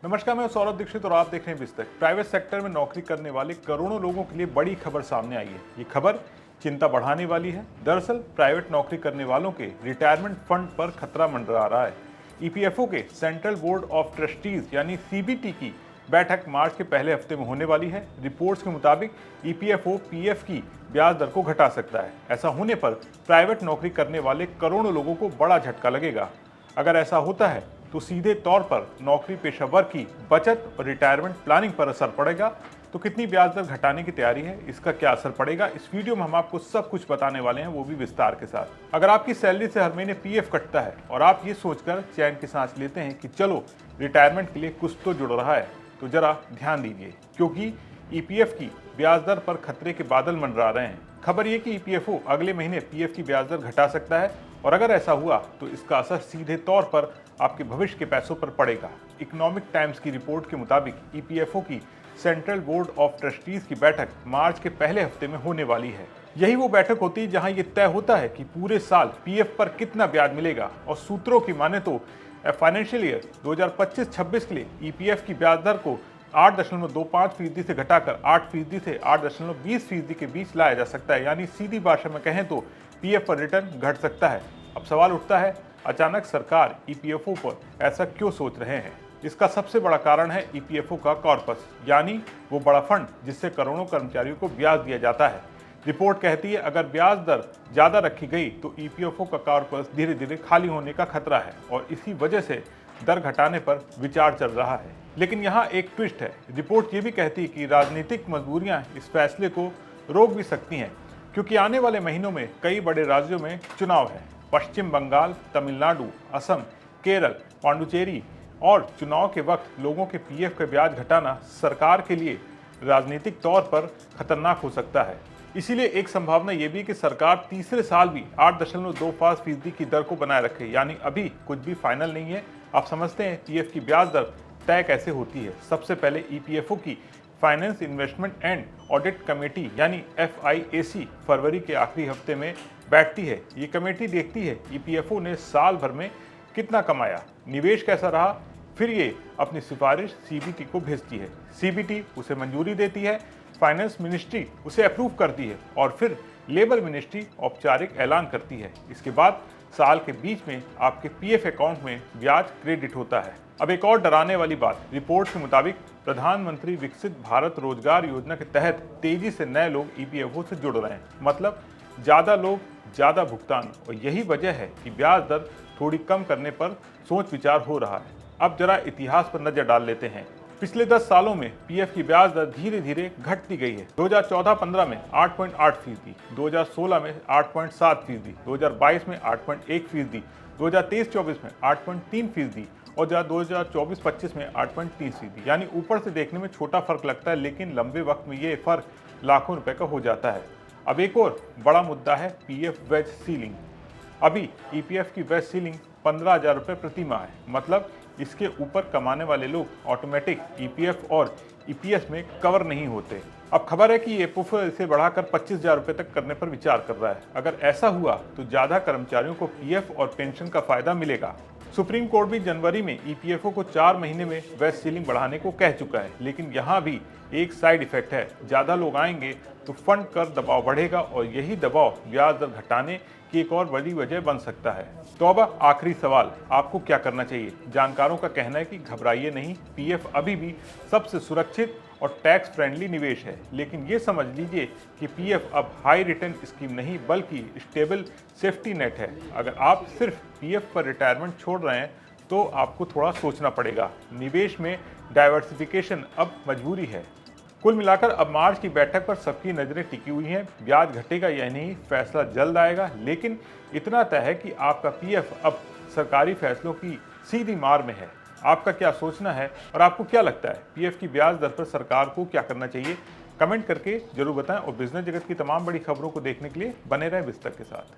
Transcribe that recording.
नमस्कार, मैं सौरभ दीक्षित और आप देख रहे हैं विस्तक। प्राइवेट सेक्टर में नौकरी करने वाले करोड़ों लोगों के लिए बड़ी खबर सामने आई है। ये खबर चिंता बढ़ाने वाली है। दरअसल प्राइवेट नौकरी करने वालों के रिटायरमेंट फंड पर खतरा मंडरा रहा है। ईपीएफओ के सेंट्रल बोर्ड ऑफ ट्रस्टीज यानी सीबीटी की बैठक मार्च के पहले हफ्ते में होने वाली है। रिपोर्ट्स के मुताबिक ईपीएफओ पीएफ की ब्याज दर को घटा सकता है। ऐसा होने पर प्राइवेट नौकरी करने वाले करोड़ों लोगों को बड़ा झटका लगेगा। अगर ऐसा होता है तो सीधे तौर पर नौकरी पेशा वर्ग की बचत और रिटायरमेंट प्लानिंग पर असर पड़ेगा। तो कितनी ब्याज दर घटाने की तैयारी है, इसका क्या असर पड़ेगा, इस वीडियो में हम आपको सब कुछ बताने वाले हैं, वो भी विस्तार के साथ। अगर आपकी सैलरी से हर महीने पीएफ कटता है और आप ये सोचकर चैन की सांस लेते हैं कि चलो रिटायरमेंट के लिए कुछ तो जुड़ रहा है, तो जरा ध्यान दीजिए, क्योंकि ईपीएफ की ब्याज दर पर खतरे के बादल मंडरा रहे हैं। खबर ये कि ईपीएफओ अगले महीने पीएफ की ब्याज दर घटा सकता है और अगर ऐसा हुआ तो इसका असर सीधे तौर पर आपके भविष्य के पैसों पर पड़ेगा। इकोनॉमिक टाइम्स की रिपोर्ट के मुताबिक ईपीएफओ की सेंट्रल बोर्ड ऑफ ट्रस्टीज की बैठक मार्च के पहले हफ्ते में होने वाली है। यही वो बैठक होती है जहां ये तय होता है कि पूरे साल पीएफ पर कितना ब्याज मिलेगा और सूत्रों की माने तो फाइनेंशियल ईयर 2025-26 के लिए ईपीएफ की ब्याज दर को 8.25% से घटाकर 8% से 8.20% के बीच लाया जा सकता है। यानी सीधी भाषा में कहें तो पीएफ पर रिटर्न घट सकता है। अब सवाल उठता है, अचानक सरकार ईपीएफओ पर ऐसा क्यों सोच रहे हैं? इसका सबसे बड़ा कारण है ईपीएफओ का कॉर्पस, यानी वो बड़ा फंड जिससे करोड़ों कर्मचारियों को ब्याज दिया जाता है। रिपोर्ट कहती है अगर ब्याज दर ज्यादा रखी गई तो ईपीएफओ का कॉर्पस धीरे धीरे खाली होने का खतरा है और इसी वजह से दर घटाने पर विचार चल रहा है। लेकिन यहाँ एक ट्विस्ट है। रिपोर्ट ये भी कहती है कि राजनीतिक मजबूरियां इस फैसले को रोक भी सकती हैं, क्योंकि आने वाले महीनों में कई बड़े राज्यों में चुनाव है। पश्चिम बंगाल, तमिलनाडु, असम, केरल, पांडुचेरी और चुनाव के वक्त लोगों के पीएफ का ब्याज घटाना सरकार के लिए राजनीतिक तौर पर खतरनाक हो सकता है। इसीलिए एक संभावना ये भी कि सरकार तीसरे साल भी 8.25% की दर को बनाए रखे। यानी अभी कुछ भी फाइनल नहीं है। आप समझते हैं पीएफ की ब्याज दर तय कैसे होती है? सबसे पहले ईपीएफओ की finance investment and audit committee यानी एफआईएसी फरवरी के आखिरी हफ्ते में बैठती है। ये कमेटी देखती है ईपीएफओ ने साल भर में कितना कमाया, निवेश कैसा रहा, फिर ये अपनी सिफारिश सीबीटी को भेजती है। सीबीटी उसे मंजूरी देती है, फाइनेंस मिनिस्ट्री उसे अप्रूव करती है और फिर लेबर मिनिस्ट्री औपचारिक ऐलान करती है। इसके बाद साल के बीच में आपके पीएफ अकाउंट में ब्याज क्रेडिट होता है। अब एक और डराने वाली बात, रिपोर्ट के मुताबिक प्रधानमंत्री विकसित भारत रोजगार योजना के तहत तेजी से नए लोग ईपीएफओ से जुड़ रहे हैं। मतलब ज्यादा लोग, ज्यादा भुगतान, और यही वजह है कि ब्याज दर थोड़ी कम करने पर सोच विचार हो रहा है। अब जरा इतिहास पर नजर डाल लेते हैं। पिछले 10 सालों में पीएफ की ब्याज दर धीरे धीरे घटती गई है। 2014-15 में 8.8%, 2016 में 8.7%, 2022 में 8.1%, 2023-24 में 8.3% और 2024-25 में 8.3%। यानी ऊपर से देखने में छोटा फर्क लगता है, लेकिन लंबे वक्त में ये फर्क लाखों रुपए का हो जाता है। अब एक और बड़ा मुद्दा है पीएफ वेज सीलिंग। अभी ईपीएफ की वेज सीलिंग 15,000 रुपये प्रति माह है। मतलब इसके ऊपर कमाने वाले लोग ऑटोमेटिक ईपीएफ और ईपीएस में कवर नहीं होते। अब खबर है कि ये पुफ इसे बढ़ाकर 25,000 रुपये तक करने पर विचार कर रहा है। अगर ऐसा हुआ तो ज्यादा कर्मचारियों को पीएफ और पेंशन का फायदा मिलेगा। सुप्रीम कोर्ट भी जनवरी में ईपीएफओ को 4 महीने में वेज सीलिंग बढ़ाने को कह चुका है। लेकिन यहाँ भी एक साइड इफेक्ट है, ज्यादा लोग आएंगे तो फंड कर दबाव बढ़ेगा और यही दबाव ब्याज दर घटाने की एक और बड़ी वजह बन सकता है। तो अब आखिरी सवाल, आपको क्या करना चाहिए? जानकारों का कहना है कि घबराइए नहीं, पीएफ अभी भी सबसे सुरक्षित और टैक्स फ्रेंडली निवेश है। लेकिन ये समझ लीजिए कि पीएफ अब हाई रिटर्न स्कीम नहीं बल्कि स्टेबल सेफ्टी नेट है। अगर आप सिर्फ पीएफ पर रिटायरमेंट छोड़ रहे हैं तो आपको थोड़ा सोचना पड़ेगा। निवेश में डाइवर्सिफिकेशन अब मजबूरी है। कुल मिलाकर अब मार्च की बैठक पर सबकी नजरें टिकी हुई हैं। ब्याज घटेगा या नहीं, फैसला जल्द आएगा, लेकिन इतना तय है कि आपका पीएफ अब सरकारी फैसलों की सीधी मार में है। आपका क्या सोचना है और आपको क्या लगता है पीएफ की ब्याज दर पर सरकार को क्या करना चाहिए? कमेंट करके जरूर बताएं और बिजनेस जगत की तमाम बड़ी खबरों को देखने के लिए बने रहें विस्तक के साथ।